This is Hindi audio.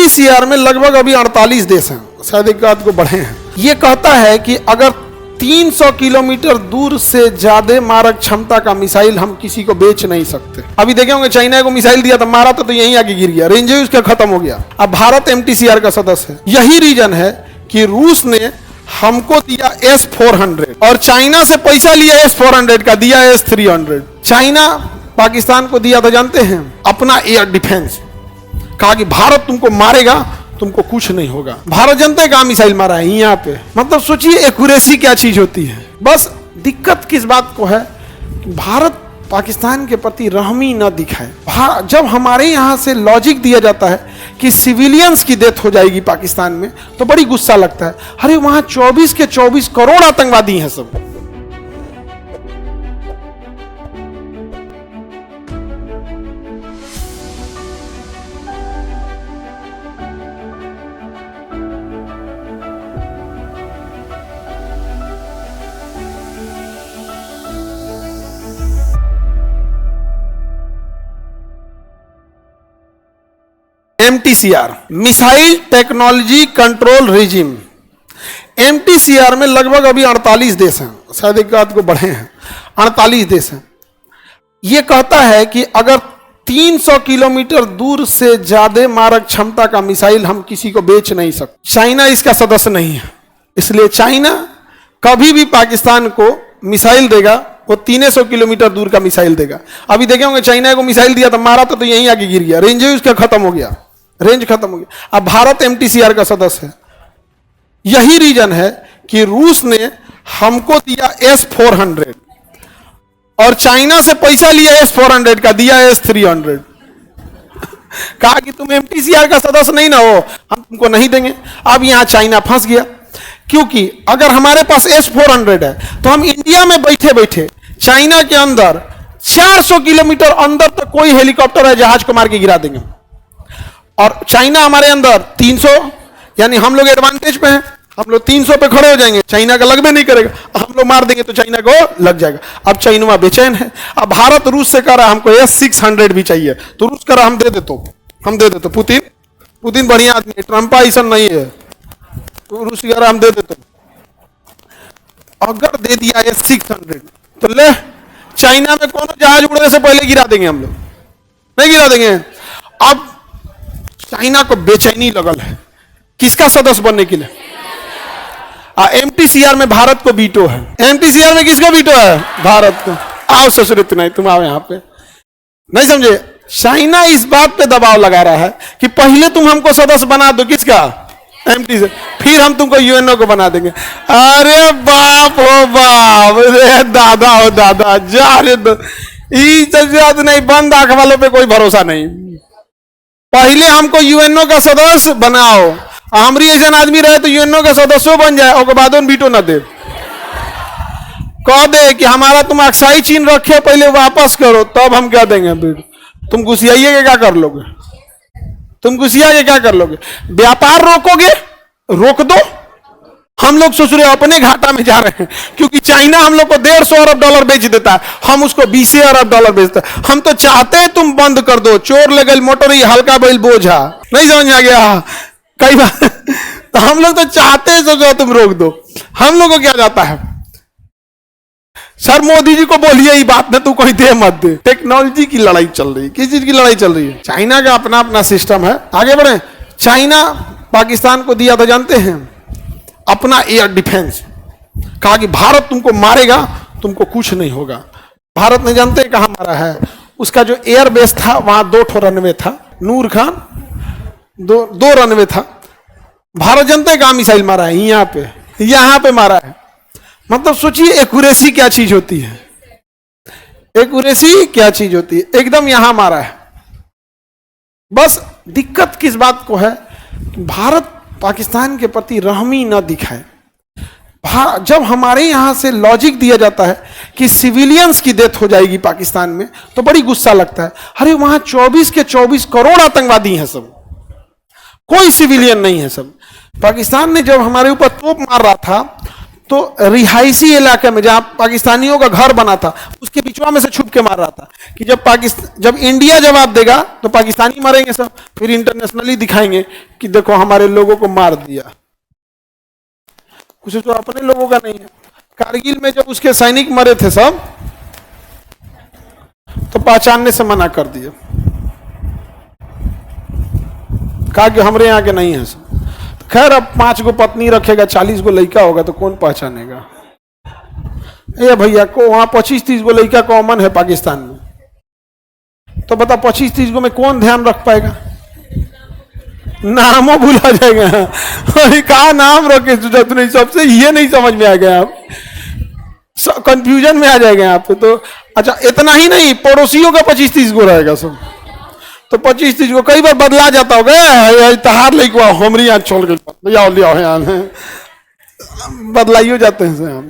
एमटीसीआर में लगभग अभी 48 देश हैं, शायद एक आध को बढ़े हैं। ये कहता है कि अगर 300 किलोमीटर दूर से ज्यादा मारक क्षमता का मिसाइल हम किसी को बेच नहीं सकते। अभी देखे होंगे चाइना को मिसाइल दिया था, मारा तो यहीं आके गिर गया, रेंज उसका खत्म हो गया। अब भारत एमटीसीआर का सदस्य है। यही रीजन है कि रूस ने हमको दिया S-400 और चाइना से पैसा लिया S-400 का, दिया S-300। चाइना पाकिस्तान को दिया था जानते हैं, अपना एयर डिफेंस। कहा कि भारत तुमको मारेगा, तुमको कुछ नहीं होगा। भारत जनता का मिसाइल मारा है यहाँ पे। मतलब सोचिए एक्यूरेसी क्या चीज होती है। बस दिक्कत किस बात को है कि भारत पाकिस्तान के प्रति रहमी न दिखाए। जब हमारे यहाँ से लॉजिक दिया जाता है कि सिविलियंस की डेथ हो जाएगी पाकिस्तान में, तो बड़ी गुस्सा लगता है। अरे वहां 24 के 24 करोड़ आतंकवादी हैं सब। MTCR missile technology control regime. MTCR में लगभग अभी 48 देश हैं, शायद एक आध को बढ़े हैं, 48 देश हैं। यह कहता है कि अगर 300 किलोमीटर दूर से ज्यादा मारक क्षमता का मिसाइल हम किसी को बेच नहीं सकते। चाइना इसका सदस्य नहीं है, इसलिए चाइना कभी भी पाकिस्तान को मिसाइल देगा वो 300 किलोमीटर दूर का मिसाइल देगा। अभी देखे होंगे चाइना को मिसाइल दिया था, मारा तो यहीं आके गिर गया, रेंज उसका खत्म हो गया, रेंज खत्म हो गया। अब भारत एमटीसीआर का सदस्य है। यही रीजन है कि रूस ने हमको दिया S-400 और चाइना से पैसा लिया S-400 का, दिया S-300। कहा कि तुम एमटीसीआर का सदस्य नहीं ना हो, हम तुमको नहीं देंगे। अब यहां चाइना फंस गया, क्योंकि अगर हमारे पास S-400 है तो हम इंडिया में बैठे बैठे चाइना के अंदर 400 किलोमीटर अंदर तक कोई हेलीकॉप्टर या जहाज को मार के गिरा देंगे, और चाइना हमारे अंदर 300, यानी हम लोग एडवांटेज पे हैं। हम लोग 300 पे खड़े हो जाएंगे, चाइना का लगबे नहीं करेगा, हम लोग मार देंगे तो चाइना को लग जाएगा। अब चाइना बेचैन है। अब भारत रूस से कह रहा है हमको S-600 भी चाहिए, तो रूस कह रहा हम दे देते। पुतिन बढ़िया आदमी है, ट्रंप ऐसा नहीं है, तो रूस कह रहा हम दे देते। अगर दे दिया S-600 तो ले चाइना में कौन जहाज उड़ने से पहले गिरा देंगे, हम लोग नहीं गिरा देंगे। अब चाइना को बेचैनी लगल है किसका सदस्य बनने के लिए। एमटीसीआर में भारत को वीटो है। एमटीसीआर में किसको वीटो है? भारत को। आओ ससुरित नहीं, तुम आओ यहां पे। नहीं समझे? चाइना इस बात पे दबाव लगा रहा है कि पहले तुम हमको सदस्य बना दो, किसका? एमटी से, फिर हम तुमको यूएनओ को बना देंगे। अरे बाप हो बाप, रे दादा हो दादा, जा रे नहीं, बंद आंख वालों पे कोई भरोसा नहीं। पहले हमको यूएनओ का सदस्य बनाओ, हमारी ऐसा आदमी रहे तो यूएनओ का सदस्य बन जाए और बाद में वीटो ना दे, कह दे कि हमारा तुम अक्साई चीन रखे पहले वापस करो, तब हम क्या देंगे वीटो। तुम घुसियाइए क्या कर लोगे? तुम घुसियाइए क्या कर लोगे? व्यापार रोकोगे? रोक दो। हम लोग सोच रहे अपने घाटा में जा रहे हैं, क्योंकि चाइना हम लोग को $150 अरब बेच देता है, हम उसको $20 अरब बेचते हैं। हम तो चाहते हैं तुम बंद कर दो, चोर ले गई मोटर हल्का बैल बोझा, नहीं समझ में आ गया कई बार। तो हम लोग तो चाहते हैं सोचो तुम रोक दो, हम लोग को क्या जाता है। सर मोदी जी को बोलिए ये बात ना, तू कोई दे मत दे। टेक्नोलॉजी की लड़ाई चल रही है। किस चीज की लड़ाई चल रही है? चाइना का अपना अपना सिस्टम है। आगे बढ़े। चाइना पाकिस्तान को दिया था जानते हैं, अपना एयर डिफेंस। कहा कि भारत तुमको मारेगा, तुमको कुछ नहीं होगा। भारत ने जानते हैं कहां मारा है? उसका जो एयर बेस था वहां 2 रनवे था, नूर खान 2 रनवे था। भारत जनता है कहां मिसाइल मारा है? यहां पे मारा है। मतलब सोचिए एक्यूरेसी क्या चीज होती है। एक्यूरेसी क्या चीज होती है, एकदम यहां मारा है। बस दिक्कत किस बात को है कि भारत पाकिस्तान के प्रति रहमी न दिखाए। जब हमारे यहां से लॉजिक दिया जाता है कि सिविलियंस की डेथ हो जाएगी पाकिस्तान में, तो बड़ी गुस्सा लगता है। अरे वहां 24 के 24 करोड़ आतंकवादी हैं, सब कोई सिविलियन नहीं है सब। पाकिस्तान ने जब हमारे ऊपर तोप मार रहा था तो रिहायशी इलाके में जहां पाकिस्तानियों का घर बना था उसके बीचवा में से छुप के मार रहा था कि जब इंडिया जवाब देगा तो पाकिस्तानी मरेंगे सब, फिर इंटरनेशनली दिखाएंगे कि देखो हमारे लोगों को मार दिया। कुछ तो अपने लोगों का नहीं है। कारगिल में जब उसके सैनिक मरे थे सब तो पहचानने से मना कर दिया, कहा कि हमारे यहाँ के नहीं है सब। खैर अब 5 गो पत्नी रखेगा, 40 गो लड़का होगा तो कौन पहचानेगा। ये भैया को वहां 25-30 गो लड़का कॉमन है पाकिस्तान में, तो बता 25-30 गो में कौन ध्यान रख पाएगा। नामों भूला जाएगा। अरे कहा नाम रखे जरूरत नहीं, सबसे ये नहीं समझ में आ गया, आप कंफ्यूजन में आ जाएगा आप तो। अच्छा इतना ही नहीं, पड़ोसियों का 25-30 गो रहेगा सब, तो 25-30 को कई बार बदला जाता होगा। तहार लेके हमारी यहाँ छोड़ गई, ले आओ यहाँ बदलाइयो जाते हैं।